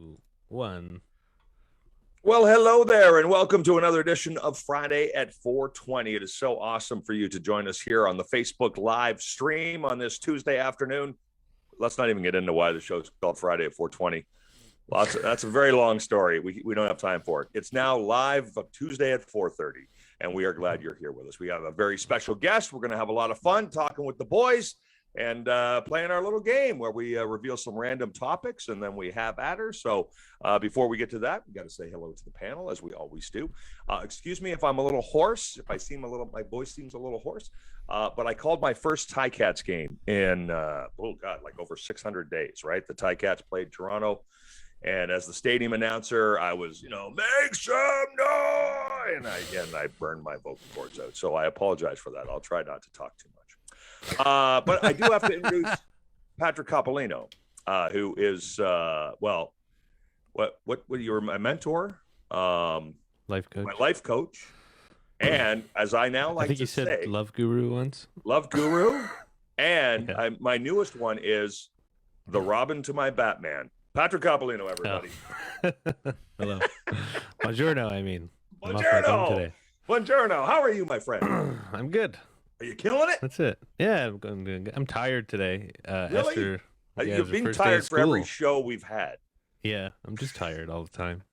2, 1. Well, hello there, and welcome to another edition of Friday at 4:20. It is so awesome for you to join us here on the Facebook live stream on this Tuesday afternoon. Let's not even get into why the show's called Friday at 4:20. That's a very long story. We don't have time for it. It's now live Tuesday at 4:30, and we are glad you're here with us. We have a very special guest. We're going to have a lot of fun talking with the boys and playing our little game where we reveal some random topics and then we have at her. So before we get to that, we got to say hello to the panel as we always do. Excuse me if I'm a little hoarse, if I seem my voice seems a little hoarse, but I called my first Ticats game in, like over 600 days, right? The Ticats played Toronto. And as the stadium announcer, I was, make some noise, and I burned my vocal cords out. So I apologize for that. I'll try not to talk too much. But I do have to introduce Patrick Coppolino, who is, what you were my mentor, Life coach. my life coach, and as I now like I think to you said say, love guru once. love guru, and Yeah. my newest one is the Robin to my Batman. Patrick Coppolino, everybody. Oh. Hello. Buongiorno, I mean. I'm off my phone Buongiorno. today. Buongiorno. How are you, my friend? I'm good. Are you killing it? That's it. Yeah, I'm tired today. Really? Esther, You've the been first day of tired for every school. show we've had. Yeah, I'm just tired all the time.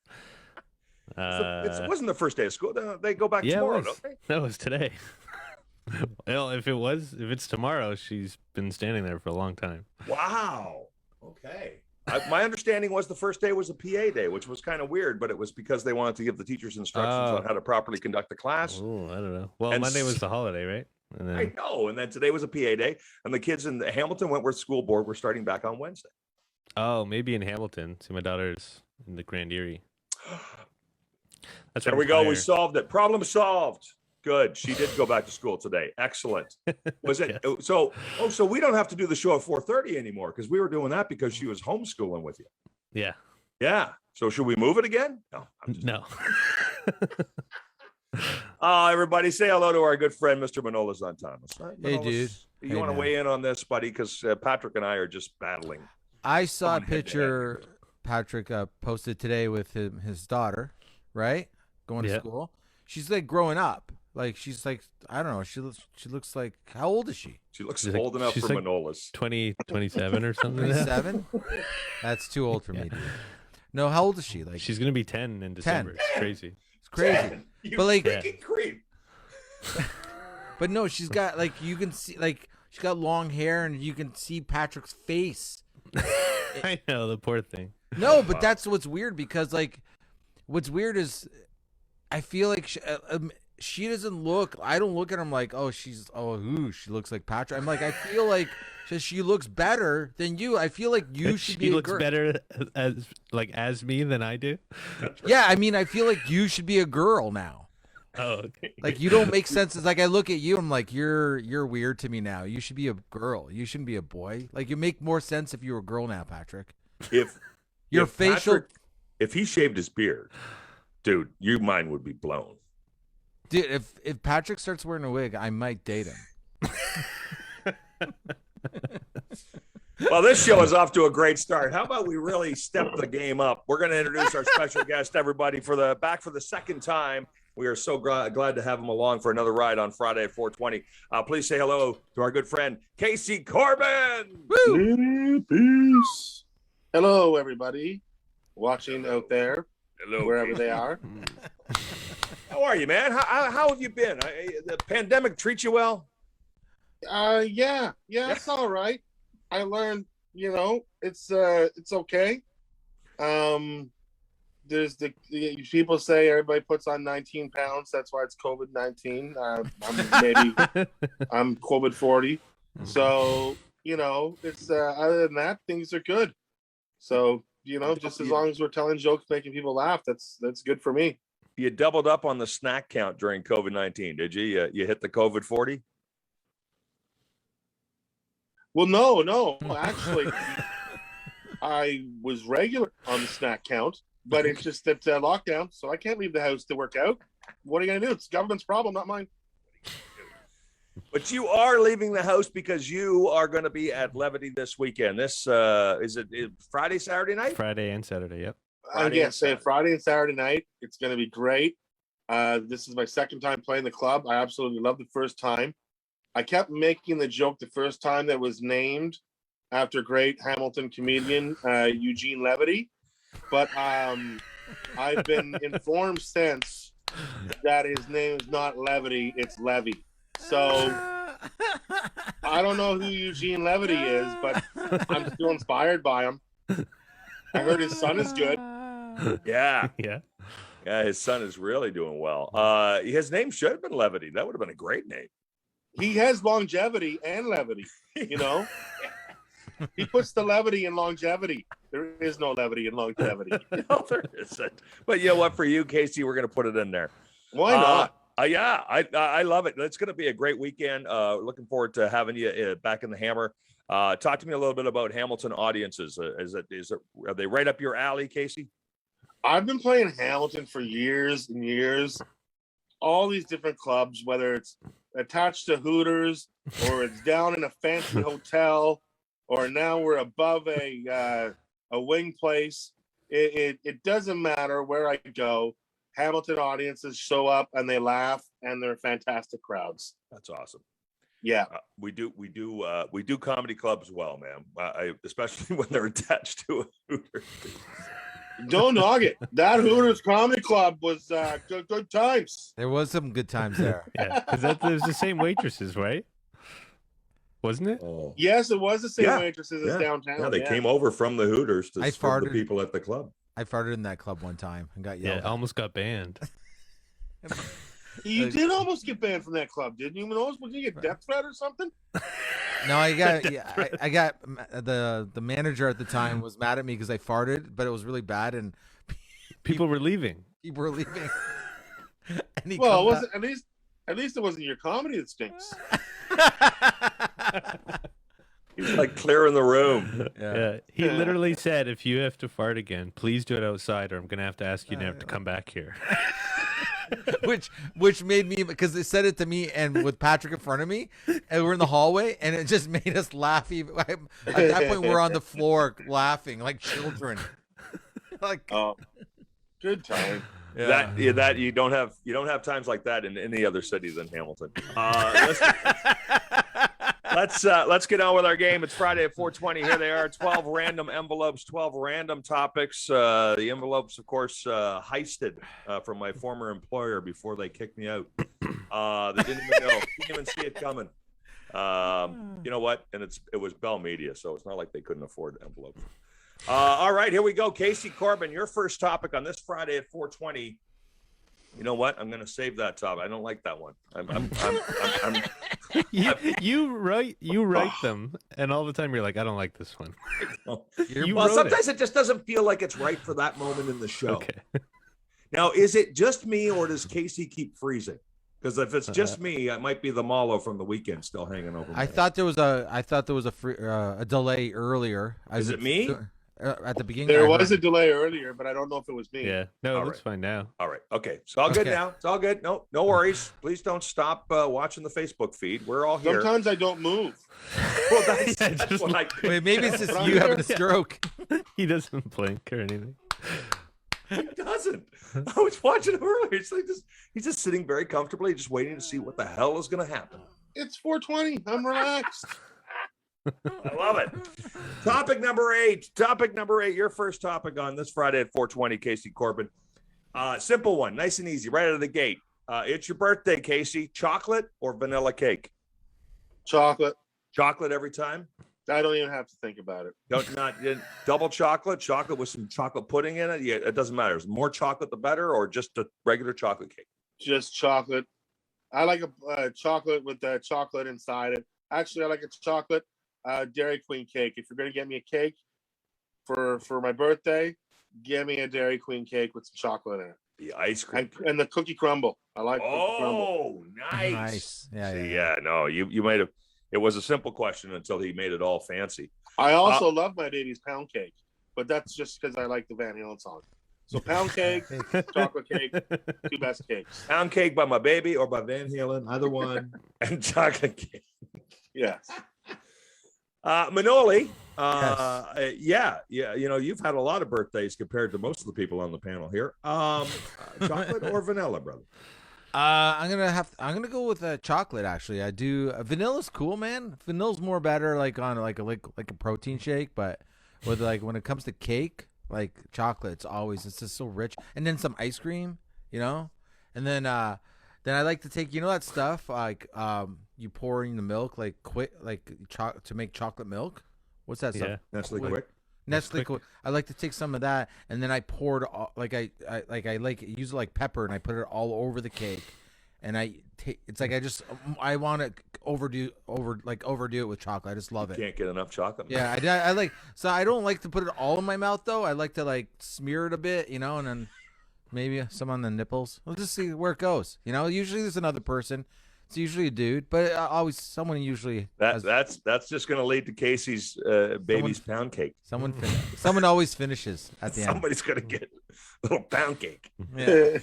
It wasn't the first day of school. They go back Yeah, tomorrow, it was. don't they? That was today. Well, if it's tomorrow, she's been standing there for a long time. Wow. Okay. My understanding was the first day was a PA day, which was kind of weird, but it was because they wanted to give the teachers instructions on how to properly conduct the class. Oh, I don't know. Well, And Monday was the holiday, right? And I know. And then today was a PA day, and the kids in the Hamilton Wentworth School Board were starting back on Wednesday. Oh, maybe in Hamilton. See, my daughter's in the Grand Erie. That's There we go. We solved it. Problem solved. Good. She did go back to school today. Excellent. Was it Yes. so? Oh, so we don't have to do the show at 4:30 anymore because we were doing that because she was homeschooling with you. Yeah. Yeah. So should we move it again? No. No. Everybody say hello to our good friend, Mr. Manolis Zontanos. Hey, Manolis, dude. You Hey, want to man. weigh in on this, buddy? Because Patrick and I are just battling. I saw a Going head to picture Patrick posted today with his daughter, right? Going to Yeah. school. She's like growing up. Like she's like, I don't know. She looks like, how old is she? She looks She's like- old enough she's for like- Manolis. 27 or something. 27? That's too old for me, dude. No, how old is she? Like She's going to be 10 in December. It's crazy. it's crazy. You But, like- freaking creep. But no, she's got like you can see like she's got long hair and you can see Patrick's face. I know, the poor thing. No, but that's what's weird because like what's weird is I feel like she doesn't look. I don't look at him like she looks like Patrick. I'm like I feel like she looks better than you. I feel like you should She be. looks a girl. better as me than I do. Yeah, I mean I feel like you should be a girl now. Oh, okay. Like you don't make sense. It's like I look at you, I'm like you're weird to me now. You should be a girl. You shouldn't be a boy. Like you make more sense if you were a girl now, Patrick. If Your if facial, Patrick, if he shaved his beard, dude, your mind would be blown. dude. If Patrick starts wearing a wig, I might date him. Well, this show is off to a great start. How about we really step the game up? We're going to introduce our special guest, everybody, back for the second time. We are so glad to have him along for another ride on Friday at 4:20. Please say hello to our good friend, Casey Corbin. Woo! Peace. Hello, everybody watching out there, Hello, wherever they are. How are you, man? How have you been? The pandemic treat you well? Yeah, it's all right. I learned, it's okay. There's the people say everybody puts on 19 pounds. That's why it's COVID-19. I'm COVID 40. So, it's other than that, things are good. So, just as long as we're telling jokes, making people laugh, that's good for me. You doubled up on the snack count during COVID-19, did you? You hit the COVID 40? Well, no. Actually, I was regular on the snack count, but it's just that lockdown, so I can't leave the house to work out. What are you going to do? It's the government's problem, not mine. But you are leaving the house because you are going to be at Levity this weekend. This is it Friday, Saturday night? Friday and Saturday. Yep. Again, say Friday and Saturday night. It's going to be great. This is my second time playing the club. I absolutely loved the first time. I kept making the joke the first time that was named after great Hamilton comedian Eugene Levity, but I've been informed since that his name is not Levity, it's Levy. So I don't know who Eugene Levity is, but I'm still inspired by him. I heard his son is good. Yeah. Yeah. Yeah, his son is really doing well. His name should have been Levity. That would have been a great name. He has longevity and levity, you know? He puts the levity in longevity. There is no levity in longevity. No, there isn't. But you know what? For you, Casey, we're going to put it in there. Why not? Yeah, I love it. It's going to be a great weekend. Looking forward to having you back in the Hammer. Talk to me a little bit about Hamilton audiences. Are they right up your alley, Casey? I've been playing Hamilton for years and years. All these different clubs, whether it's attached to Hooters or it's down in a fancy hotel, or now we're above a wing place. It doesn't matter where I go. Hamilton audiences show up and they laugh, and they're fantastic crowds. That's awesome. Yeah, we do comedy clubs well, man. Especially when they're attached to a Hooters. Don't knock it. That Hooters Comedy Club was good times. There was some good times there. Yeah. Because it was the same waitresses, right? Wasn't it? Oh. Yes, it was the same Yeah. waitresses as downtown. Yeah, they came over from the Hooters to serve the farted. people at the club. I farted in that club one time and got yelled Yeah, at. almost got banned. You did almost get banned from that club, didn't you? Manolis? Did you get death threat or something? No, I got the manager at the time was mad at me because I farted, but it was really bad and People were leaving. people were leaving. And he Well, come it wasn't at least it wasn't your comedy that stinks. He's like clearing the room. Yeah. He literally said, if you have to fart again, please do it outside or I'm going to have to ask you never to come back here. which made me, because they said it to me and with Patrick in front of me, and we're in the hallway, and it just made us laugh. Even at that point, we're on the floor laughing like children. Like, Oh, good time. That you don't have times like that in any other city than Hamilton. Let's get on with our game. It's Friday at 4:20. Here they are, 12 random envelopes, 12 random topics. The envelopes, of course, heisted from my former employer before they kicked me out. They didn't even know, didn't even see it coming. You know what? And it was Bell Media, so it's not like they couldn't afford envelopes. All right, here we go. Casey Corbin, your first topic on this Friday at 4:20. You know what? I'm going to save that topic. I don't like that one. You write them, and all the time you're like, I don't like this one. Sometimes it just doesn't feel like it's right for that moment in the show. Okay. Now, is it just me, or does Casey keep freezing? Because if it's just me, it might be the Malo from the weekend still hanging over. I thought there was a delay earlier. Is it me? At the beginning, There was a delay earlier, but I don't know if it was me. Yeah. No, All it looks fine now. All right. Okay. It's all good Okay. now. It's all good. No worries. Please don't stop watching the Facebook feed. We're all here. Sometimes I don't move. Well, that's just what I Wait, maybe it's just But I'm you here. having a stroke. He doesn't blink or anything. He doesn't. I was watching him earlier. It's like he's just sitting very comfortably, just waiting to see what the hell is going to happen. It's 4:20. I'm relaxed. I love it. Topic number eight. Your first topic on this Friday at 4:20, Casey Corbin. Simple one, nice and easy, right out of the gate. It's your birthday, Casey. Chocolate or vanilla cake? Chocolate. Chocolate every time. I don't even have to think about it. Not double chocolate with some chocolate pudding in it. Yeah, it doesn't matter. Is more chocolate the better, or just a regular chocolate cake? Just chocolate. I like a chocolate with the chocolate inside it. Actually, I like a chocolate Dairy Queen cake. If you're going to get me a cake for my birthday, give me a Dairy Queen cake with some chocolate in it. The ice cream And the cookie crumble. I like cookie crumble. Oh, nice. Nice. Yeah, See, yeah. no, you might have. It was a simple question until he made it all fancy. I also love my baby's pound cake, but that's just because I like the Van Halen song. So pound cake, chocolate cake, two best cakes. Pound cake by my baby or by Van Halen, either one, and chocolate cake. Yes. Manoli, Yes. yeah, you know, you've had a lot of birthdays compared to most of the people on the panel here. Chocolate or vanilla, brother? I'm gonna go with chocolate. Actually, I do. Vanilla's cool, man. Vanilla's more better, like on like a protein shake. But with like when it comes to cake, like chocolate's it's just so rich. And then some ice cream, you know. And then I like to take that stuff like you pour in the milk like quick to make chocolate milk. What's that stuff? Nestle Quick. Nestle Quick. I like to take some of that, and then I pour it all, I use it like pepper, and I put it all over the cake, and it's like I want to overdo it with chocolate. I just love it. Can't get enough chocolate. Yeah, I like. So I don't like to put it all in my mouth though. I like to like smear it a bit, and then maybe some on the nipples. We'll just see where it goes. Usually there's another person. It's usually a dude, but someone usually. That's just going to lead to Casey's baby's pound cake. Someone always finishes at the end. Somebody's going to get a little pound cake. Yeah.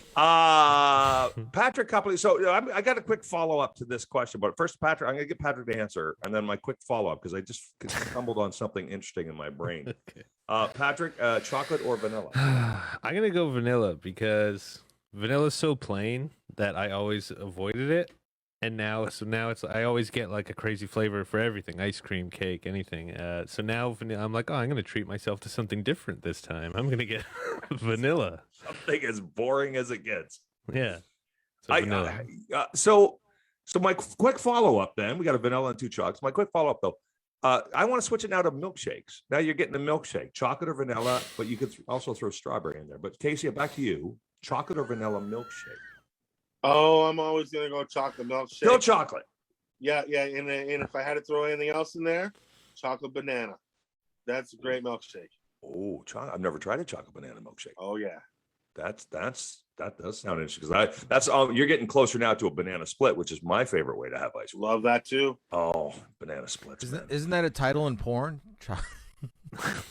Patrick Coppolino. So I got a quick follow up to this question, but first, Patrick, I'm going to get Patrick to answer, and then my quick follow up because I just stumbled on something interesting in my brain. Okay. Patrick, chocolate or vanilla? I'm going to go vanilla because vanilla is so plain that I always avoided it. And now it's I always get like a crazy flavor for everything, ice cream, cake, anything. So now I'm like, I'm going to treat myself to something different this time. I'm going to get vanilla. Something as boring as it gets. Yeah. So vanilla. So my quick follow up then, we got a vanilla and two chocolates. My quick follow up though, I want to switch it now to milkshakes. Now you're getting a milkshake, chocolate or vanilla, but you could also throw strawberry in there. But Casey, back to you, chocolate or vanilla milkshake? Oh, I'm always gonna go chocolate milkshake. Still chocolate. Yeah. And if I had to throw anything else in there, chocolate banana. That's a great milkshake. Oh, I've never tried a chocolate banana milkshake. Oh yeah. That does sound interesting because that's you're getting closer now to a banana split, which is my favorite way to have ice cream. Love that too. Oh, banana splits. Isn't that a title in porn?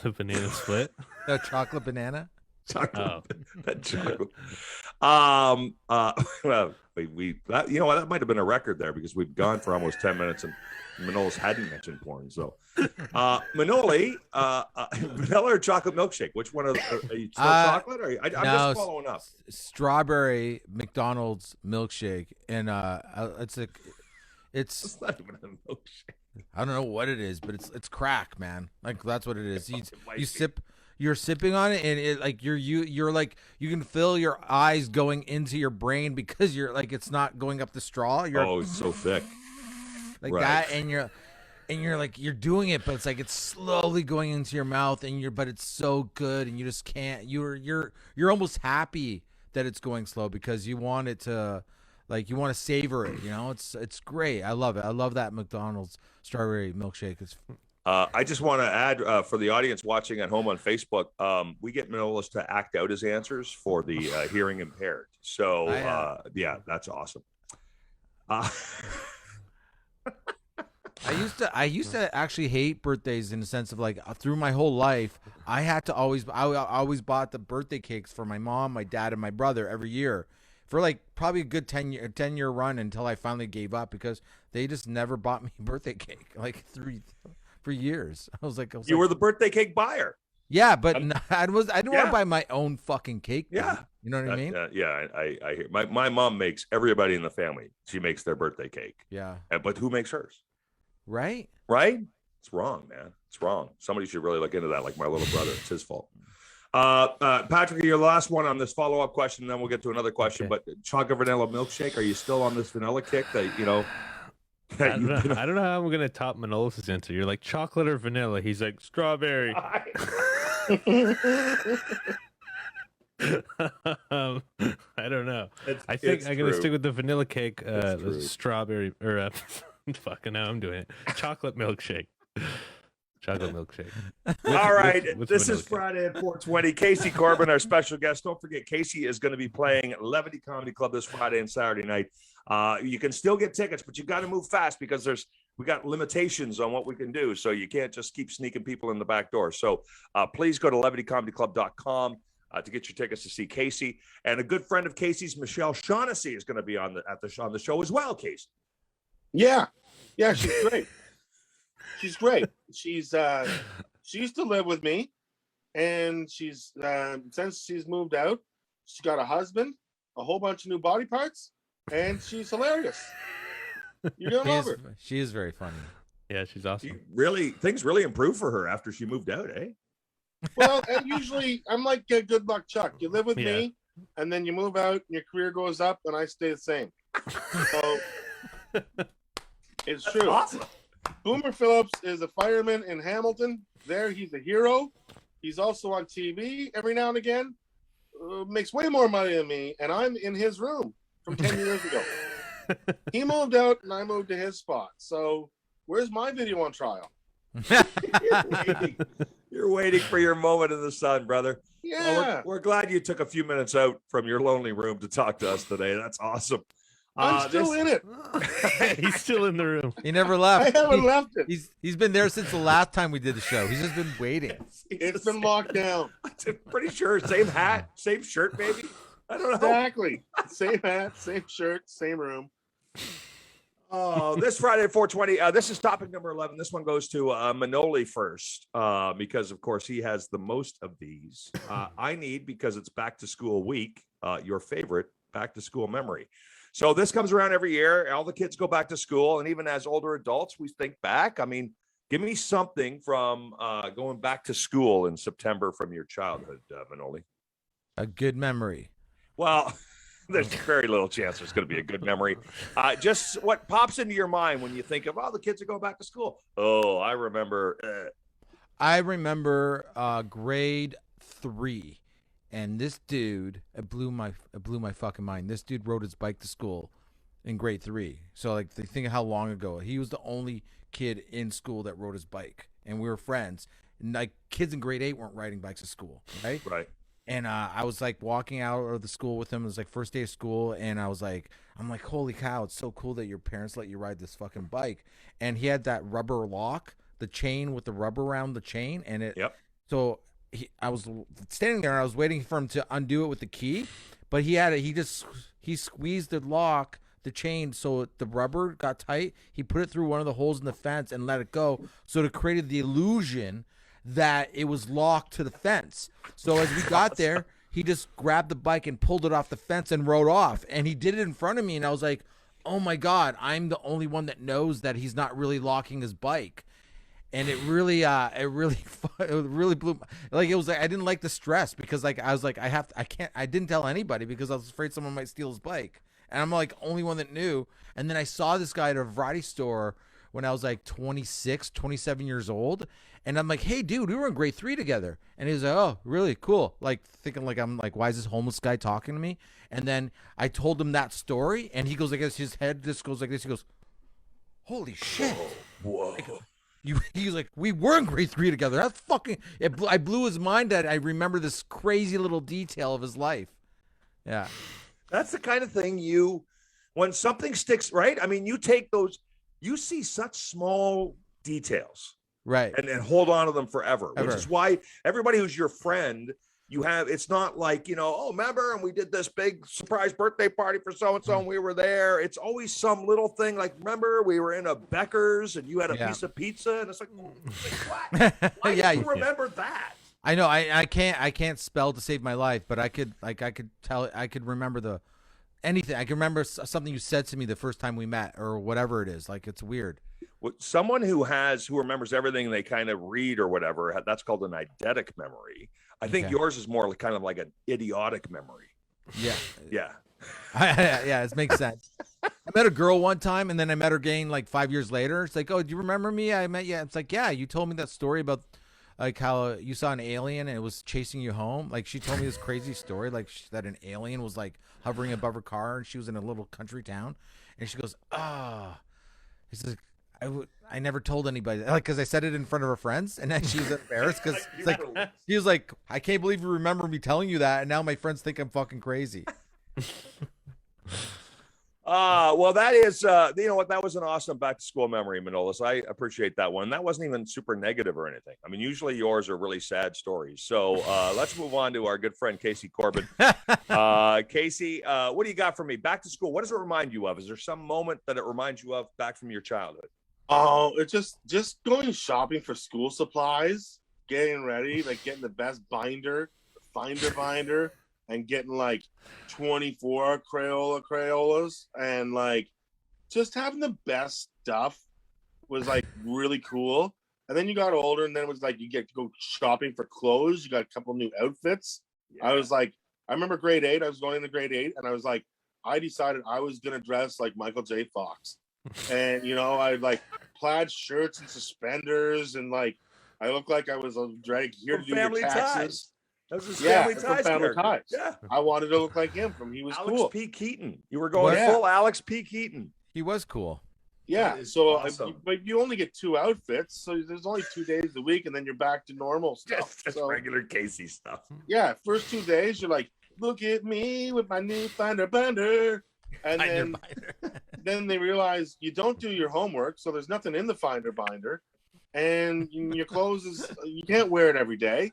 The banana split. No, chocolate banana. Chocolate. Well, that might have been a record there because we've gone for almost 10 minutes and Manolis hadn't mentioned porn. So, Manoli, vanilla or chocolate milkshake? Which one are you still chocolate? Or I'm just following up. Strawberry McDonald's milkshake, and it's not even a milkshake. I don't know what it is, but it's crack, man. Like that's what it is. You're sipping on it, and it like you're like you can feel your eyes going into your brain because you're like it's not going up the straw. It's so thick, like right. That, and you're like you're doing it, but it's like it's slowly going into your mouth, but it's so good, and you just can't. You're almost happy that it's going slow because you want it to, like you want to savor it. It's great. I love it. I love that McDonald's strawberry milkshake. I just want to add for the audience watching at home on Facebook, we get Manolis to act out his answers for the hearing impaired. So, yeah, that's awesome. I used to actually hate birthdays in the sense of like through my whole life, I always bought the birthday cakes for my mom, my dad, and my brother every year for like probably a good 10-year run until I finally gave up because they just never bought me a birthday cake for years. I was like, you were the birthday cake buyer. Yeah, but I didn't want to buy my own fucking cake. Yeah. You know what I mean? Yeah, I hear. My mom makes everybody in the family. She makes their birthday cake. Yeah. But who makes hers? Right? It's wrong, man. It's wrong. Somebody should really look into that, like my little brother. It's his fault. Patrick, you're the last one on this follow-up question, and then we'll get to another question. Okay. But chocolate vanilla milkshake, are you still on this vanilla kick that, I don't know how I'm gonna top Manolis' answer. You're like chocolate or vanilla. He's like strawberry. I don't know. I think I'm gonna stick with the vanilla cake, the strawberry or fucking now I'm doing it. Chocolate milkshake. Chocolate milkshake. All right. This is Friday at 4:20. Casey Corbin, our special guest. Don't forget, Casey is going to be playing Levity Comedy Club this Friday and Saturday night. You can still get tickets, but you got to move fast because we got limitations on what we can do. So you can't just keep sneaking people in the back door. So please go to levitycomedyclub.com. to get your tickets to see Casey. And a good friend of Casey's, Michelle Shaughnessy, is going to be on the show as well, Casey. Yeah, she's great. She's great. She used to live with me, and she's since she's moved out, she's got a husband, a whole bunch of new body parts, and she's hilarious. You're gonna love her. She is very funny. Yeah, she's awesome. Things really improved for her after she moved out, eh? Well, and usually I'm like good luck Chuck. You live with me, and then you move out, and your career goes up, and I stay the same. So it's true. Awesome. Boomer Phillips is a fireman in Hamilton. There, he's a hero. He's also on TV every now and again. Makes way more money than me, and I'm in his room from 10 years ago. He moved out, and I moved to his spot. So where's my video on trial? You're waiting for your moment in the sun, brother. Yeah. Well, we're glad you took a few minutes out from your lonely room to talk to us today. That's awesome. I'm still in it. He's still in the room. He never left. I haven't left it. He's been there since the last time we did the show. He's just been waiting. It's been locked down. I'm pretty sure same hat, same shirt, maybe. I don't know. Exactly. Same hat, same shirt, same room. Oh, this Friday at 4:20. This is topic number 11. This one goes to Manoli first, because of course he has the most of these. I need, because it's back to school week, your favorite back to school memory. So this comes around every year. All the kids go back to school, and even as older adults, we think back. I mean, give me something from going back to school in September from your childhood, Manoli. A good memory. Well, there's very little chance there's going to be a good memory. Just what pops into your mind when you think of, the kids are going back to school. Oh, I remember. I remember grade 3, and this dude, it blew my fucking mind. This dude rode his bike to school in grade 3. So like, think of how long ago. He was the only kid in school that rode his bike, and we were friends. And like, kids in grade 8 weren't riding bikes to school, right? Right. And I was like walking out of the school with him. It was like first day of school, and I'm like, holy cow, it's so cool that your parents let you ride this fucking bike. And he had that rubber lock, the chain with the rubber around the chain, and it. Yep. So I was standing there, and I was waiting for him to undo it with the key, but he squeezed the lock, the chain, so the rubber got tight. He put it through one of the holes in the fence and let it go, so it created the illusion that it was locked to the fence. So as we got there, he just grabbed the bike and pulled it off the fence and rode off. And he did it in front of me, and I was like, oh my God, I'm the only one that knows that he's not really locking his bike. And it really blew. Like, it was like, I didn't like the stress, because like, I was like, I didn't tell anybody because I was afraid someone might steal his bike. And I'm like, only one that knew. And then I saw this guy at a variety store when I was like 26, 27 years old. And I'm like, hey, dude, we were in grade 3 together. And he was like, oh, really? Cool. Like, thinking like, I'm like, why is this homeless guy talking to me? And then I told him that story, and he goes like this, his head just goes like this. He goes, holy shit. Whoa. Like, he's like, we were in grade 3 together. That's fucking, I blew his mind that I remember this crazy little detail of his life. Yeah. That's the kind of thing when something sticks, right? I mean, you take those, you see such small details. Right. And hold on to them forever, which is why everybody who's your friend, it's not like, remember, and we did this big surprise birthday party for so-and-so, and we were there. It's always some little thing like, remember, we were in a Becker's and you had a piece of pizza, and it's like what? Why do you remember that? I know. I can't spell to save my life, but I could remember anything. I can remember something you said to me the first time we met, or whatever it is. Like, it's weird. Someone who remembers everything they kind of read or whatever, that's called an eidetic memory. I think yours is more kind of like an idiotic memory. Yeah. Yeah. Yeah, it makes sense. I met a girl one time, and then I met her again like 5 years later. It's like, oh, do you remember me? I met you. It's like, yeah, you told me that story about like how you saw an alien and it was chasing you home. Like, she told me this crazy story, like that an alien was like hovering above her car, and she was in a little country town, and she goes, he says, I never told anybody, like, because I said it in front of her friends, and then she was embarrassed because she was like, I can't believe you remember me telling you that, and now my friends think I'm fucking crazy. Well, that is, you know what? That was an awesome back to school memory, Manolis. I appreciate that one. That wasn't even super negative or anything. I mean, usually yours are really sad stories. So let's move on to our good friend Casey Corbin. Casey, what do you got for me? Back to school. What does it remind you of? Is there some moment that it reminds you of back from your childhood? Oh, it's just going shopping for school supplies, getting ready, like getting the best binder, binder, and getting like 24 Crayolas, and like just having the best stuff was like really cool. And then you got older, and then it was like you get to go shopping for clothes. You got a couple new outfits. Yeah. I was like, I remember grade 8. I was going into grade 8, and I was like, I decided I was gonna dress like Michael J. Fox, and you know, I like plaid shirts and suspenders, and like I looked like I was here to do your taxes. That was his Family Ties. Yeah, I wanted to look like him from he was Alex cool. P. Keaton. You were going full Alex P. Keaton. He was cool. Yeah, so awesome. but you only get 2 outfits, so there's only 2 days a week, and then you're back to normal stuff. Just regular Casey stuff. Yeah, first 2 days you're like, look at me with my new binder, and then they realize you don't do your homework, so there's nothing in the binder, and your clothes you can't wear it every day.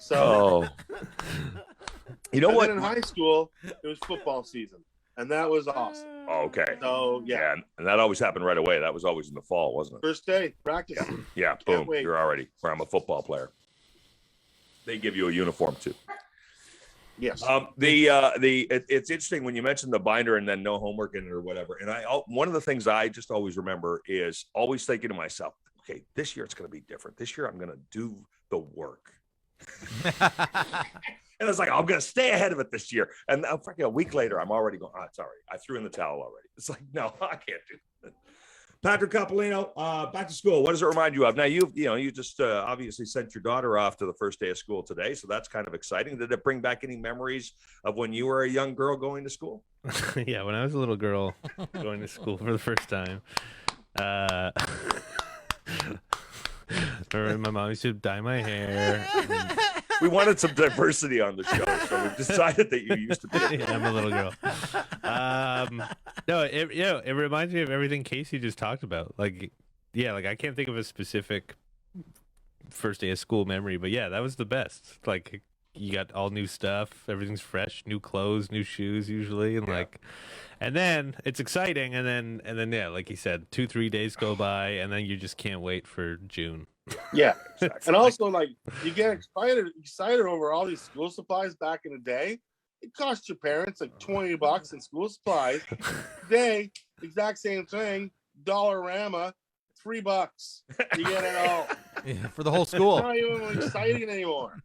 So, you know what? In high school, it was football season, and that was awesome. Okay. So yeah, and that always happened right away. That was always in the fall, wasn't it? First day practice. Yeah. Boom. You're already. I'm a football player. They give you a uniform too. Yes. It's interesting when you mentioned the binder and then no homework in it or whatever. And one of the things I just always remember is always thinking to myself, okay, this year it's going to be different. This year I'm going to do the work. And it's like, I'm going to stay ahead of it this year. And a week later, I'm already going, it's all right. I threw in the towel already. It's like, no, I can't do that. Patrick Coppolino, back to school. What does it remind you of? Now, you just obviously sent your daughter off to the first day of school today. So that's kind of exciting. Did it bring back any memories of when you were a young girl going to school? Yeah, when I was a little girl going to school for the first time. Remember, my mom used to dye my hair. We wanted some diversity on the show, so we decided that you used to be. Yeah, I'm a little girl. No, it reminds me of everything Casey just talked about. Like I can't think of a specific first day of school memory, but yeah, that was the best. Like, you got all new stuff, everything's fresh, new clothes, new shoes usually, and and then it's exciting, and then yeah, like you said, 2-3 days go by, and then you just can't wait for June. Yeah, and also like you get excited over all these school supplies back in the day. It cost your parents like $20 in school supplies. Today, exact same thing, Dollarama, $3. You get it all. Yeah, for the whole school. It's not even exciting anymore.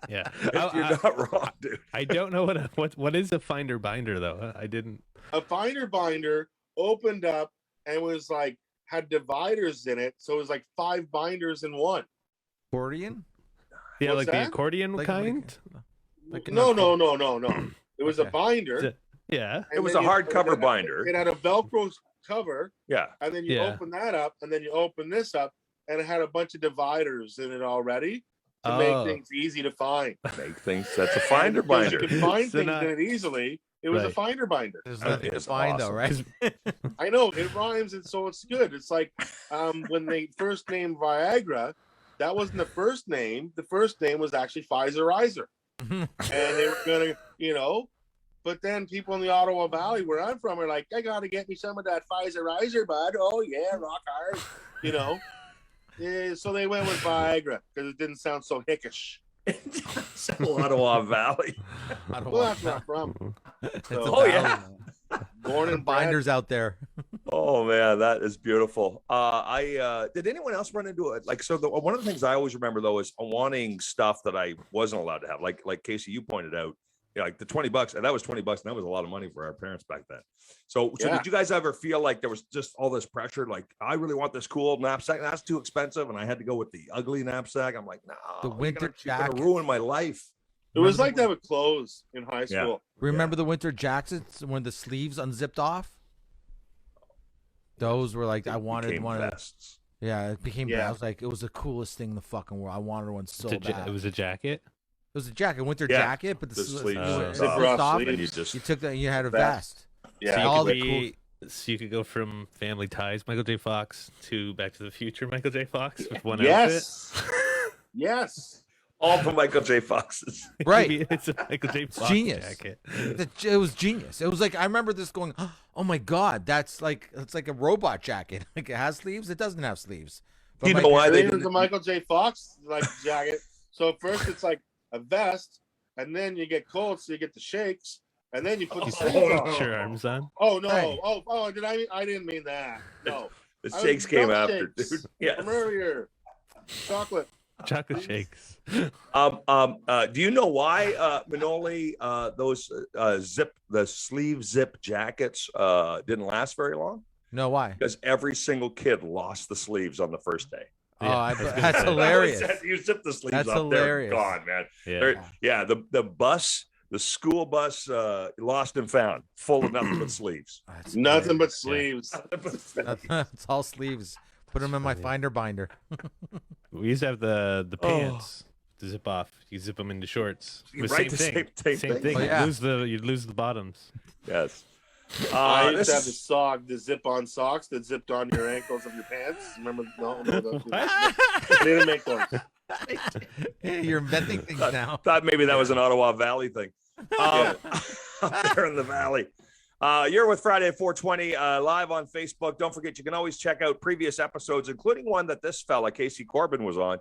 Yeah, you're not wrong, dude. I don't know what is a finder binder though. I didn't. A finder binder opened up and was like had dividers in it, so it was like 5 binders in one. Accordion? Yeah, What's like that? the accordion kind. No. It was a binder. Yeah. It was a hardcover binder. It had a Velcro cover. Yeah. And then you open that up, and then you open this up, and it had a bunch of dividers in it already to make things easy to find. That's a finder binder. You can find things in it easily. It was a finder binder. There's nothing to find though, right? I know, it rhymes, and so it's good. It's like when they first named Viagra, that wasn't the first name. The first name was actually Pfizerizer. And they were gonna, but then people in the Ottawa Valley, where I'm from, are like, I gotta get me some of that Pfizerizer, bud. Oh yeah, rock hard, Yeah, so they went with Viagra because it didn't sound so hickish. Ottawa Valley. Well, that's where I'm from. So, yeah. Born and binders out there. Oh man, that is beautiful. Did anyone else run into it? Like, so one of the things I always remember though is wanting stuff that I wasn't allowed to have. Like Casey, you pointed out, like the $20, and that was $20, and that was a lot of money for our parents back then. So did you guys ever feel like there was just all this pressure? Like, I really want this cool knapsack. That's too expensive, and I had to go with the ugly knapsack. I'm like, no, the winter jacket, gonna ruin my life. It was like that with clothes in high school. Remember the winter jackets when the sleeves unzipped off? Those were like, I wanted one of vests. Yeah, it became. I was like, it was the coolest thing in the fucking world. I wanted one so bad. It was a jacket. was a jacket, a winter Yeah, jacket, but the sleeves you zipper ripped off off, sleeves. and You just you took that and you had a Vest. vest. Yeah. So all you the could cool. be, so you could go from Family Ties, Michael J. Fox, to Back to the Future, Michael J. Fox with one Yes. Yes. all from Michael J. Fox's. outfit. Right. It's a Michael J. Fox genius. jacket. It was genius. It was like I remember this going, oh my god, it's like a robot jacket. Like it has sleeves. It doesn't have sleeves. But You my know why I they think it's didn't? a Michael J. Fox like jacket. So first it's like a vest, and then you get cold, so you get the shakes, and then you put the sleeves on. Your arms on. Oh no! Hey. Oh, did I didn't mean that. No, The I shakes was came milk after, shakes dude. Yes. from earlier. Chocolate. Chocolate shakes. Do you know why Manoli those the sleeve zip jackets didn't last very long? No, why? Because every single kid lost the sleeves on the first day. Oh, Yeah, I was gonna that's say. hilarious. You zip the sleeves That's up, hilarious. they're gone, man. Yeah. Yeah, the school bus lost and found, full of nothing but sleeves. That's Nothing but hilarious. sleeves. It's all sleeves. Put them in my finder binder. We used to have the pants to zip off. You zip them into shorts. Right, Same the thing. same thing. Oh, yeah. You'd lose the bottoms. Yes. I used This to have the is- sock, the zip-on socks that zipped on your ankles of your pants. Remember? No, they didn't make those. You're inventing things now. Thought maybe that was an Ottawa Valley thing. Up there in the valley. You're with Friday at 420 live on Facebook. Don't forget, you can always check out previous episodes, including one that this fella, Casey Corbin, was on.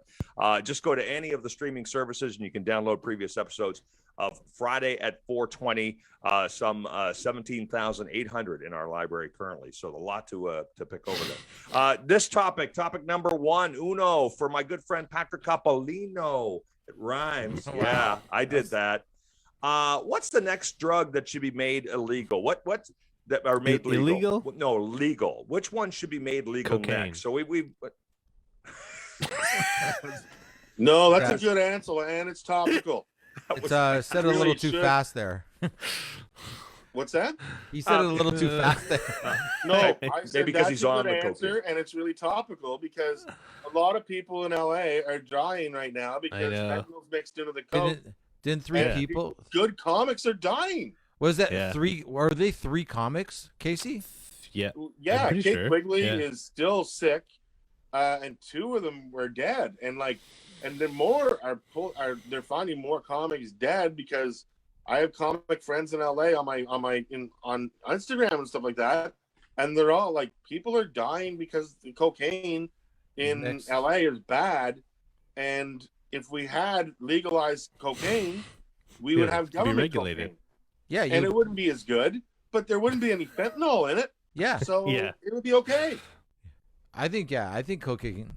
Just go to any of the streaming services and you can download previous episodes of Friday at 420. Some 17,800 in our library currently. So a lot to pick over there. This topic number one, uno, for my good friend Patrick Coppolino. It rhymes. Wow. Yeah, I did that. What's the next drug that should be made illegal? What that are made legal? Illegal? No, legal. Which one should be made legal Cocaine. next? So we No, that's Yes. a good answer, and it's topical. It's said it a Really little too should. fast there. What's that? He said it a little too fast there. No, I said Maybe because that's he's a on good the answer, cocaine. and it's really topical because a lot of people in LA are dying right now because know. fentanyl's mixed into the coke. Didn't three Yeah. people? Good comics are dying. Was that Yeah. three? Were they three comics, Casey? Yeah. Yeah, pretty Kate sure. Quigley Yeah. is still sick, and two of them were dead, and then more are they're finding more comics dead because I have comic friends in LA on Instagram and stuff like that, and they're all like, people are dying because the cocaine in Next. LA is bad, and if we had legalized cocaine, we would Yeah, have it'd be government regulated. cocaine, Yeah, and it wouldn't be as good, but there wouldn't be any fentanyl in it, yeah. so Yeah. it would be okay. I think cocaine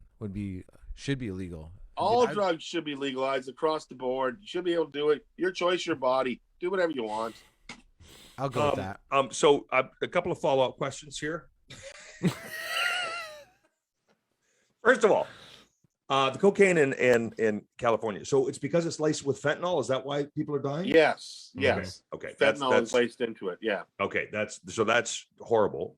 should be illegal. All I- drugs should be legalized across the board. You should be able to do it. Your choice, your body. Do whatever you want. I'll go with that. So a couple of follow-up questions here. First of all, the cocaine in California. So it's because it's laced with fentanyl. Is that why people are dying? Yes, yes. Okay. Fentanyl is laced into it. Yeah. Okay. That's horrible.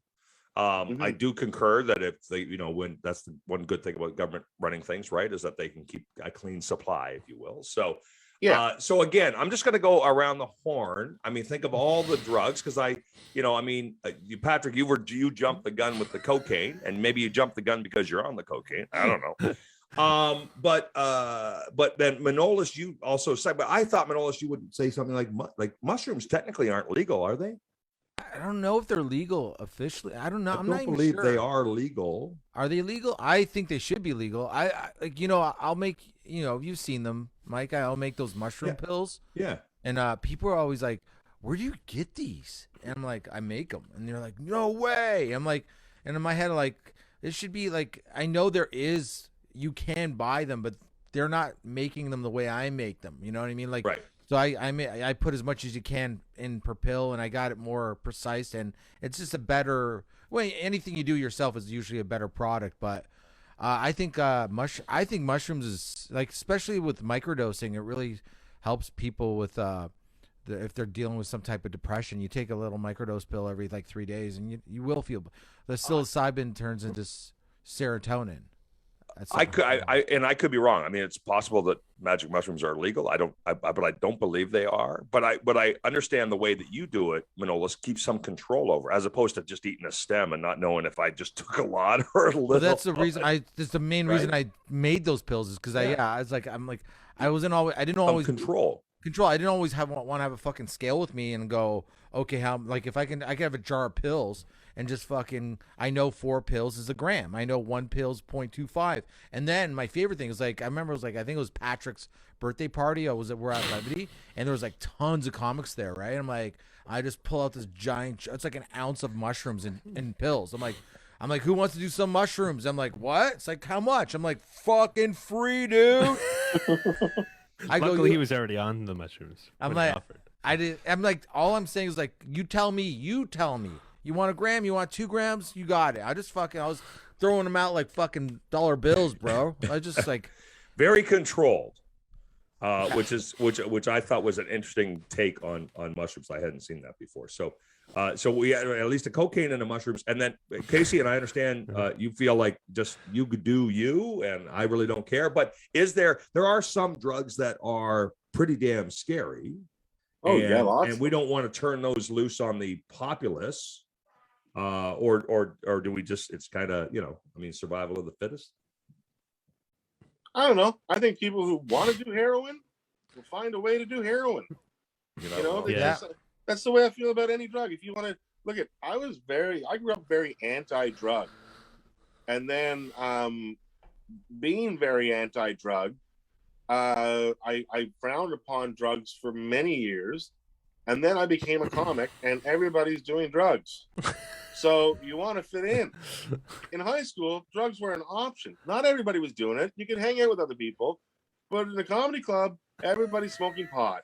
I do concur that if they, when that's the one good thing about government running things, right, is that they can keep a clean supply, if you will. So, Yeah. So again, I'm just going to go around the horn. I mean, think of all the drugs because you, Patrick, you jumped the gun with the cocaine, and maybe you jumped the gun because you're on the cocaine. I don't know. But then Manolis, you also said, but I thought Manolis, you would say something like mushrooms technically aren't legal, are they? I don't know if they're legal officially. I don't know. I'm I not don't even believe sure. they are legal. Are they legal? I think they should be legal. I'll make, you've seen them, Mike. I'll make those mushroom pills. Yeah. And people are always like, where do you get these? And I'm like, I make them. And they're like, no way. I'm like, and in my head, like, it should be like, I know you can buy them, but they're not making them the way I make them. You know what I mean? Like, Right. So I put as much as you can in per pill, and I got it more precise, and it's just a better. Well, anything you do yourself is usually a better product, but I think mushrooms is like, especially with microdosing, it really helps people with if they're dealing with some type of depression. You take a little microdose pill every like 3 days, and you will feel the psilocybin turns into serotonin. I could be wrong. I mean, it's possible that magic mushrooms are illegal. But I don't believe they are. But I understand the way that you do it, Manolis, keep some control over, as opposed to just eating a stem and not knowing if I just took a lot or a little. Well, that's the reason. That's the main reason I made those pills, is because I didn't always control. I didn't always want to have a fucking scale with me and go, okay, how, like, if I can have a jar of pills and just fucking, I know 4 pills is a gram. I know 1 pill's 0.25. And then my favorite thing is, like, I remember it was like, I think it was Patrick's birthday party. We're at Levity, and there was like tons of comics there, right? I'm like, I just pull out this giant, it's like an ounce of mushrooms in pills. I'm like, who wants to do some mushrooms? I'm like, what? It's like, how much? I'm like, fucking free, dude. Luckily, he was already on the mushrooms. I'm like, all I'm saying is, like, you tell me. You want a gram? You want 2 grams? You got it. I was throwing them out like fucking dollar bills, bro. I just like very controlled, which I thought was an interesting take on mushrooms. I hadn't seen that before. So we had at least a cocaine and the mushrooms, and then Casey, and I understand you feel like just you could do you, and I really don't care. But there are some drugs that are pretty damn scary. Lots. And we don't want to turn those loose on the populace, or do we just? It's kind of survival of the fittest. I don't know. I think people who want to do heroin will find a way to do heroin. That's the way I feel about any drug. If you want to look at, I grew up very anti-drug, and then being very anti-drug, I frowned upon drugs for many years, and then I became a comic, and everybody's doing drugs. So you want to fit in. In high school, drugs were an option. Not everybody was doing it. You could hang out with other people, but in the comedy club, everybody's smoking pot.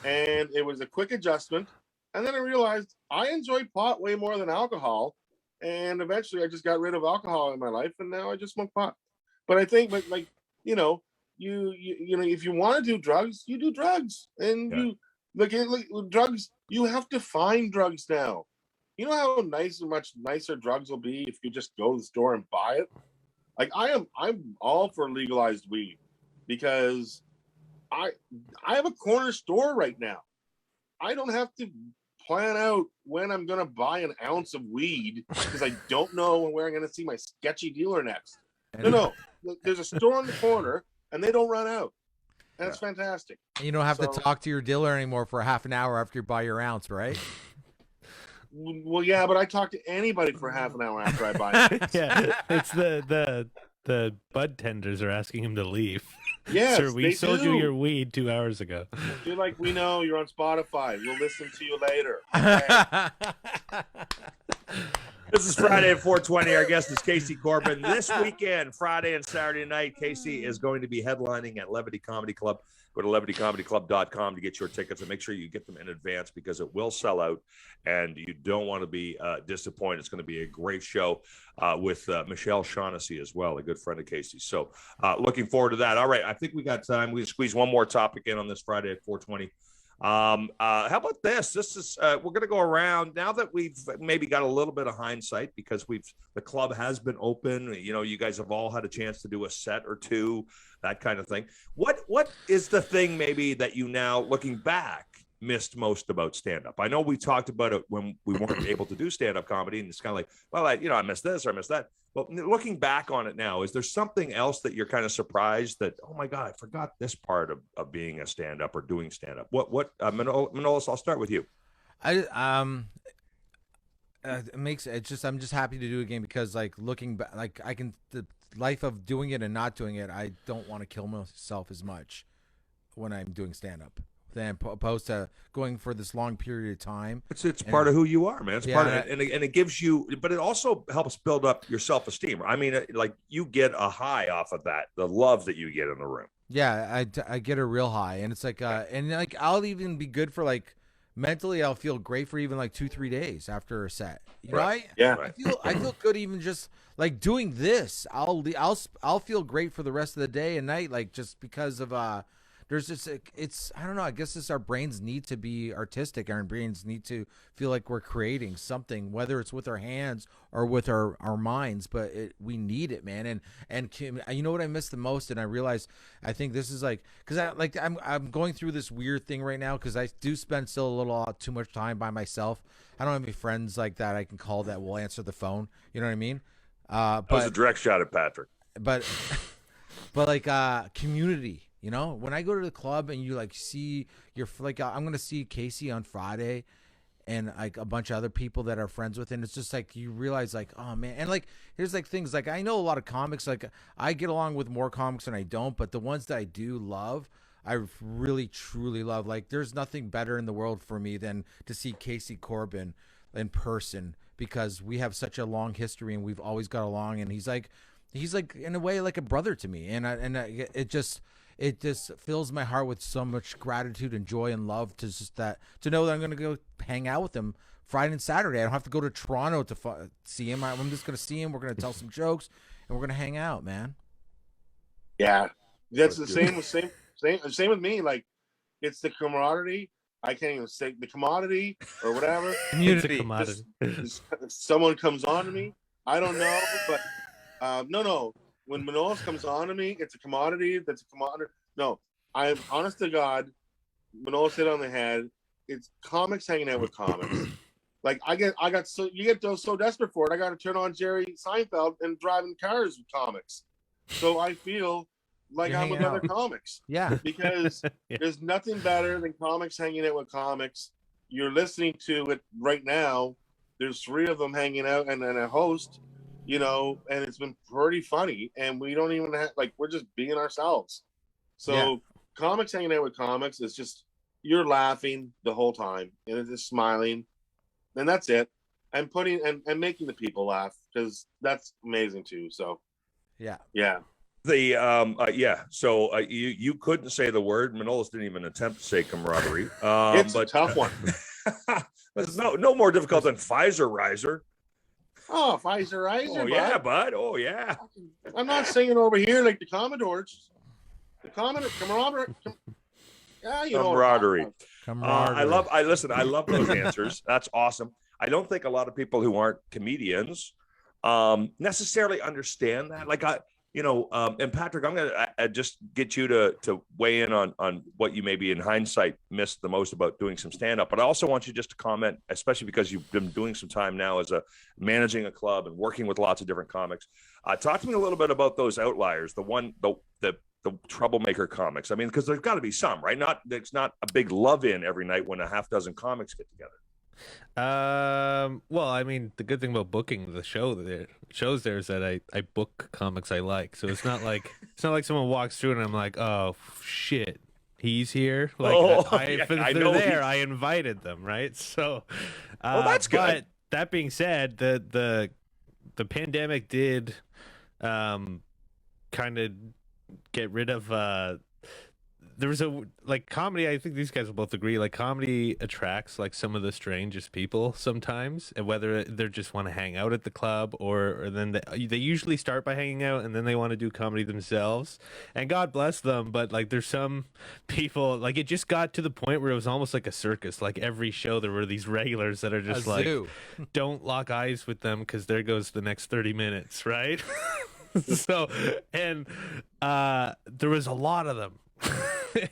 And it was a quick adjustment. And then I realized I enjoy pot way more than alcohol. And eventually I just got rid of alcohol in my life, and now I just smoke pot. But I think, you if you want to do drugs, you do drugs. And you look drugs, you have to find drugs now. You know how much nicer drugs will be if you just go to the store and buy it? Like I'm all for legalized weed, because I have a corner store right now. I don't have to plan out when I'm going to buy an ounce of weed because I don't know where I'm going to see my sketchy dealer next. No. There's a store on the corner, and they don't run out. And it's fantastic. You don't have to talk to your dealer anymore for half an hour after you buy your ounce, right? Well, yeah, but I talk to anybody for half an hour after I buy it. Yeah, it's the bud tenders are asking him to leave. Yes, sir, we sold you your weed 2 hours ago. You're like, we know you're on Spotify. We'll listen to you later. Okay. This is Friday at 420. Our guest is Casey Corbin. This weekend, Friday and Saturday night, Casey is going to be headlining at Levity Comedy Club. Go to levitycomedyclub.com to get your tickets, and make sure you get them in advance because it will sell out, and you don't want to be disappointed. It's going to be a great show with Michelle Shaughnessy as well, a good friend of Casey. So looking forward to that. All right, I think we got time. We can squeeze one more topic in on this Friday at 420. How about this? This is we're going to go around now that we've maybe got a little bit of hindsight because the club has been open. You guys have all had a chance to do a set or two, that kind of thing. What is the thing maybe that you now, looking back, missed most about stand-up? I know we talked about it when we weren't able to do stand-up comedy, and it's kind of like, well, I missed this or I missed that. But looking back on it now, is there something else that you're kind of surprised that, oh my God, I forgot this part of being a stand-up or doing stand-up? What Manolis, I'll start with you. I'm just happy to do it again because, like, looking back, like, the life of doing it and not doing it, I don't want to kill myself as much when I'm doing stand-up than opposed to going for this long period of time. It's part of who you are, man. It's part of it, and it gives you, but it also helps build up your self-esteem. I mean, like, you get a high off of that, the love that you get in the room. Yeah, I get a real high, and it's like, and like, I'll even be good for, like, mentally, I'll feel great for even like 2-3 days after a set. Right? Yeah. I feel good even just like doing this. I'll feel great for the rest of the day and night, like, just because of there's this, it's, I don't know, I guess it's our brains need to be artistic. Our brains need to feel like we're creating something, whether it's with our hands or with our minds, but we need it, man. And you know what I miss the most? And I realize, I think this is like, cause I'm going through this weird thing right now. Cause I do spend still a little too much time by myself. I don't have any friends like that I can call that will answer the phone. You know what I mean? That was a direct shot at Patrick. But like community, you know, when I go to the club and you like see I'm gonna see Casey on Friday, and like a bunch of other people that are friends with, and it's just like you realize like, oh man, and like here's like things like I know a lot of comics, like I get along with more comics than I don't, but the ones that I do love, I really truly love. Like there's nothing better in the world for me than to see Casey Corbin in person, because we have such a long history and we've always got along, and he's like in a way like a brother to me, and it just fills my heart with so much gratitude and joy and love to know that I'm gonna go hang out with him Friday and Saturday. I don't have to go to Toronto to see him. I'm just gonna see him. We're gonna tell some jokes and we're gonna hang out, man. Yeah, that's the same with me. Like it's the camaraderie. I can't even say the commodity or whatever. Community. Someone comes on to me. I don't know, but no. When Manolis comes on to me, it's a commodity. That's a commodity. No, I'm honest to God. Manolis hit on the head. It's comics hanging out with comics. Like you get so desperate for it. I got to turn on Jerry Seinfeld and driving cars with comics. So I feel like I'm with other comics. Yeah. Because there's nothing better than comics hanging out with comics. You're listening to it right now. There's 3 of them hanging out and a host, you know, and it's been pretty funny. And we don't even have, like, we're just being ourselves. So comics hanging out with comics is just, you're laughing the whole time and it's just smiling. And that's it. And putting and making the people laugh, because that's amazing too. So yeah. So you couldn't say the word. Manolis didn't even attempt to say camaraderie. It's a tough one. It's no more difficult than Pfizer Riser. Oh, Pfizer Riser. Oh yeah, bud. Oh yeah. I'm not singing over here like the Commodores. The camaraderie. Yeah, you know. Camaraderie. I love those answers. That's awesome. I don't think a lot of people who aren't comedians necessarily understand that. Like and Patrick, I'm going to just get you to weigh in on what you maybe in hindsight missed the most about doing some stand-up. But I also want you just to comment, especially because you've been doing some time now as managing a club and working with lots of different comics. Talk to me a little bit about those outliers, the troublemaker comics. I mean, because there's got to be some, right? There's not a big love-in every night when a half dozen comics get together. Well, I mean, the good thing about booking the shows there is that I book comics I like. So it's not like someone walks through and I'm like, oh shit, he's here. Like if they're there, I invited them, right? So that's good. But that being said, the pandemic did kind of get rid of there was comedy. I think these guys will both agree, like comedy attracts like some of the strangest people sometimes, and whether they just want to hang out at the club or then they usually start by hanging out and then they want to do comedy themselves, and God bless them. But like there's some people, like it just got to the point where it was almost like a circus. Like every show there were these regulars that are just don't lock eyes with them because there goes the next 30 minutes, right? So and there was a lot of them.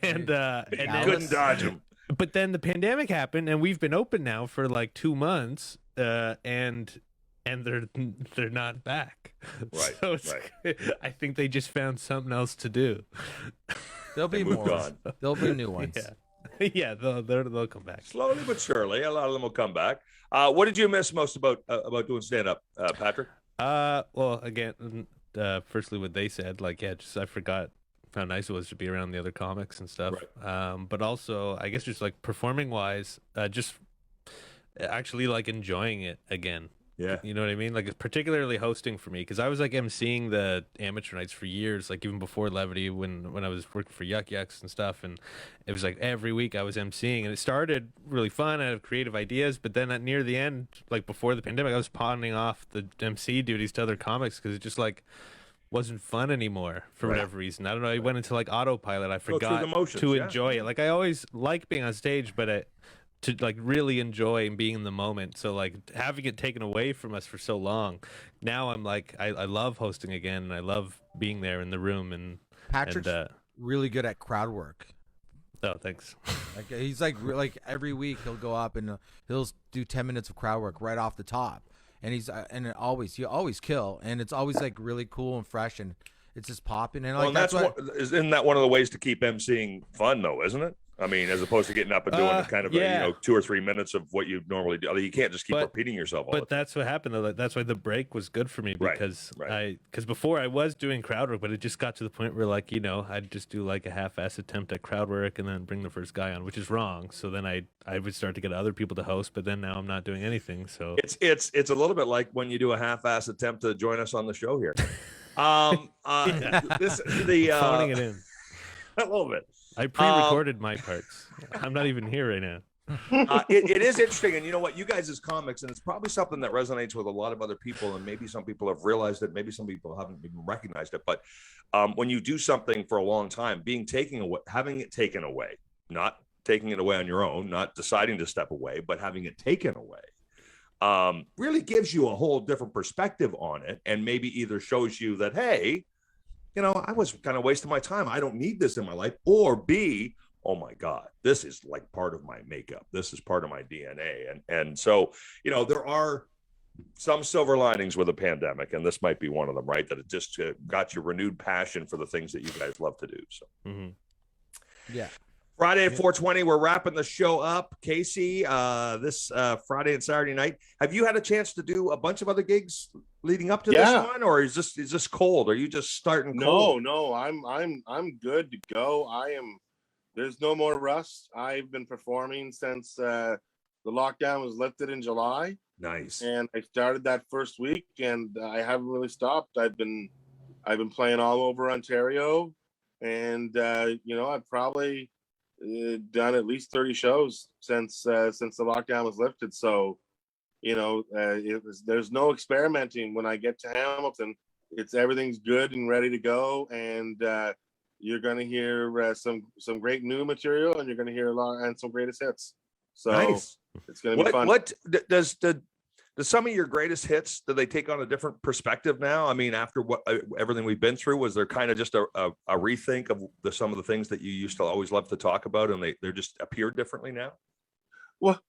and you couldn't dodge them. But then the pandemic happened, and we've been open now for like 2 months, and they're not back. Right. So I think they just found something else to do. There'll be more. There'll be new ones. Yeah, they'll come back slowly but surely. A lot of them will come back. What did you miss most about doing stand up, Patrick? Well, again, firstly, what they said, like, I forgot how nice it was to be around the other comics and stuff. Right. But also, I guess just like performing wise, just actually like enjoying it again. Yeah. You know what I mean? Like, it's particularly hosting for me, because I was like emceeing the amateur nights for years, like even before Levity, when I was working for Yuck Yucks and stuff. And it was like every week I was emceeing, and it started really fun. I had creative ideas, but then near the end, like before the pandemic, I was pawning off the MC duties to other comics, because it's just like, wasn't fun anymore for whatever reason. I don't know. I went into like autopilot. I Go through forgot the motions, to yeah. enjoy it. Like I always like being on stage, but to like really enjoy and being in the moment. So like having it taken away from us for so long, now I'm like I love hosting again, and I love being there in the room. And Patrick's really good at crowd work. oh, thanks. Like he's like every week he'll go up and he'll do 10 minutes of crowd work right off the top, and he's and it always kill, and it's always like really cool and fresh, and it's just popping, and like isn't that one of the ways to keep emceeing fun though, isn't it? I mean, as opposed to getting up and doing kind of a, 2 or 3 minutes of what you normally do. I mean, you can't just keep repeating yourself all the time. But that's what happened though. That's why the break was good for me, because because before I was doing crowd work, but it just got to the point where like, you know, I'd just do like a half-ass attempt at crowd work and then bring the first guy on, which is wrong. So then I would start to get other people to host, but then now I'm not doing anything. So it's a little bit like when you do a half-ass attempt to join us on the show here. Phoning it in a little bit. I pre-recorded my parts. I'm not even here right now. It is interesting, and you know what, you guys as comics, and it's probably something that resonates with a lot of other people, and maybe some people have realized it, maybe some people haven't even recognized it, but when you do something for a long time, having it taken away, not taking it away on your own, not deciding to step away, but having it taken away, really gives you a whole different perspective on it, and maybe either shows you that, hey, you know, I was kind of wasting my time. I don't need this in my life. Or B, oh my God, this is like part of my makeup. This is part of my DNA. And so, you know, there are some silver linings with a pandemic, and this might be one of them, right? That it just got your renewed passion for the things that you guys love to do. So, yeah. Friday at 4:20, we're wrapping the show up. Casey, this Friday and Saturday night, have you had a chance to do a bunch of other gigs leading up to this one, or is this cold? Are you just starting cold? No, I'm good to go. There's no more rust. I've been performing since the lockdown was lifted in July. Nice. And I started that first week, and I haven't really stopped. I've been playing all over Ontario, and you know, I've probably done at least 30 shows since the lockdown was lifted. So, you know, there's no experimenting when I get to Hamilton. Everything's good and ready to go, and you're going to hear some great new material, and you're going to hear a lot and some greatest hits. So nice. It's going to be fun. What does some of your greatest hits, do they take on a different perspective now? I mean, after everything we've been through, was there kind of just a rethink of some of the things that you used to always love to talk about, and they just appear differently now? Well,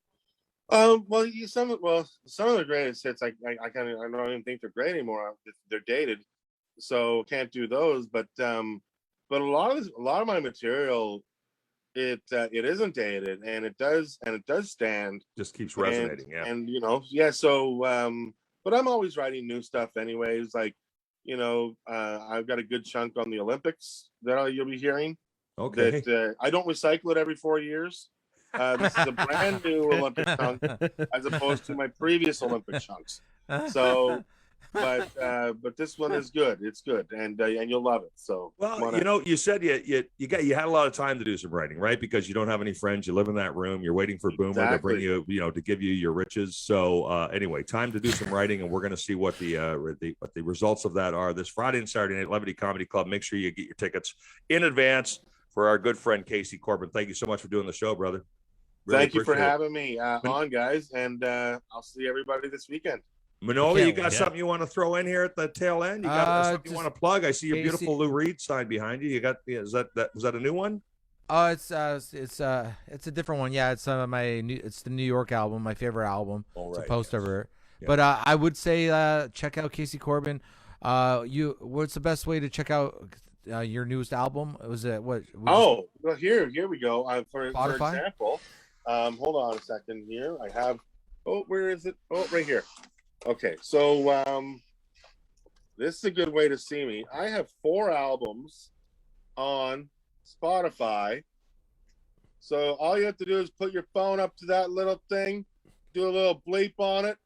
some of the greatest hits, I don't even think they're great anymore. They're dated, so can't do those. But a lot of my material, it isn't dated, and it does stand. Just keeps resonating, and you know, yeah. So, but I'm always writing new stuff, anyways. Like, you know, I've got a good chunk on the Olympics that you'll be hearing. Okay. That I don't recycle it every 4 years. This is a brand new Olympic chunk as opposed to my previous Olympic chunks. So, but this one is good. It's good, and you'll love it. So, well, you know, you said you had a lot of time to do some writing, right? Because you don't have any friends. You live in that room. You're waiting for Boomer to bring you, to give you your riches. So, anyway, time to do some writing, and we're going to see what the results of that are this Friday and Saturday night, Levity Comedy Club. Make sure you get your tickets in advance for our good friend Casey Corbin. Thank you so much for doing the show, brother. Really Thank you for having me on, guys, and I'll see everybody this weekend. Manolis, you got something you want to throw in here at the tail end? You got something you want to plug? I see your beautiful Lou Reed sign behind you. You got was that a new one? Oh, it's a different one. Yeah, it's it's the New York album, my favorite album. It's a post over. Yeah. But I would say check out Casey Corbin. What's the best way to check out your newest album? Was it what? Well, here we go. For example, hold on a second here. I have. Oh, where is it? Oh, right here. Okay, so this is a good way to see me. I have 4 albums on Spotify. So all you have to do is put your phone up to that little thing, do a little bleep on it,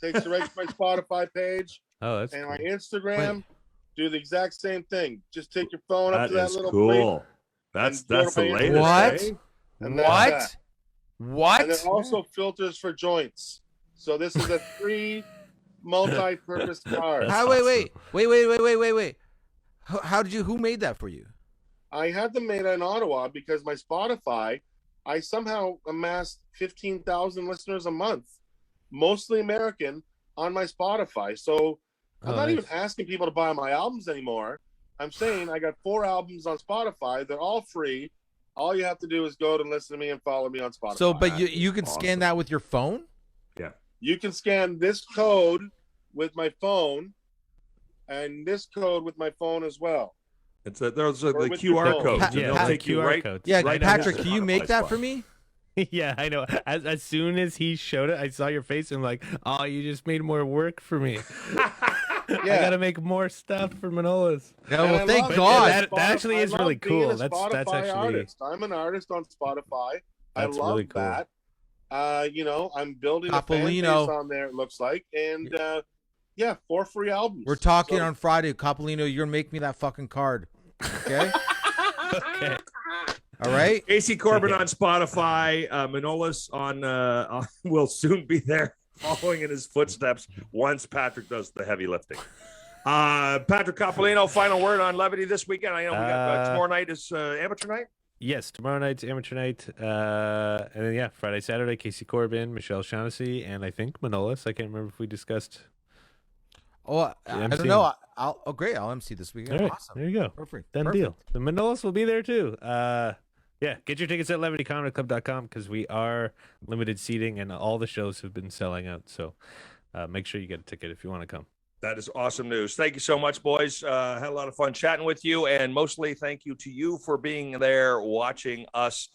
takes you right to my Spotify page. Oh, that's and cool. My Instagram, do the exact same thing. Just take your phone up to that little cool. bleep. That's the latest. What? Eh? What? What? And then also filters for joints. So this is a 3 multi-purpose card. Wait. Who made that for you? I had them made in Ottawa because my Spotify, I somehow amassed 15,000 listeners a month, mostly American, on my Spotify. So I'm not even asking people to buy my albums anymore. I'm saying I got 4 albums on Spotify. They're all free. All you have to do is go to listen to me and follow me on Spotify. So, but you can scan that with your phone? Yeah. You can scan this code with my phone and this code with my phone as well. Those are the with your QR phone. codes. Yeah, and they'll the take you QR right. codes. Yeah, right Patrick, into can you the make that spot. for me? Yeah, I know. As soon as he showed it, I saw your face and I'm like, oh, you just made more work for me. I gotta make more stuff for Manolis. No, And well, I thank love God. That actually I is love really being cool. a That's Spotify actually artist. I'm an artist on Spotify. That's I love really cool. that. I'm building a fan base Coppolino. on there, it looks like. And 4 free albums. We're talking So- on Friday. Coppolino, you're gonna make me that fucking card. Okay? Okay. All right? Casey Corbin on Spotify. Manolis on will soon be there, following in his footsteps once Patrick does the heavy lifting. Patrick Coppolino, final word on levity this weekend. I know we got tomorrow night is amateur night. Yes, tomorrow night's amateur night. And then, Friday, Saturday, Casey Corbin, Michelle Shaughnessy, and I think Manolis. I can't remember if we discussed. Oh, I don't know. Great. I'll MC this weekend. All right, Awesome. there you go. Perfect. Done Perfect. deal. The Manolis will be there too. Get your tickets at levitycomedyclub.com because we are limited seating and all the shows have been selling out. So make sure you get a ticket if you want to come. That is awesome news. Thank you so much, boys. Had a lot of fun chatting with you, and mostly thank you to you for being there, watching us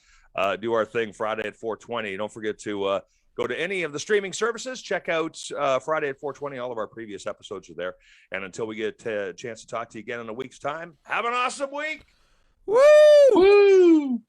do our thing Friday at 4:20. Don't forget to go to any of the streaming services. Check out Friday at 4:20. All of our previous episodes are there. And until we get a chance to talk to you again in a week's time, have an awesome week. Woo! Woo!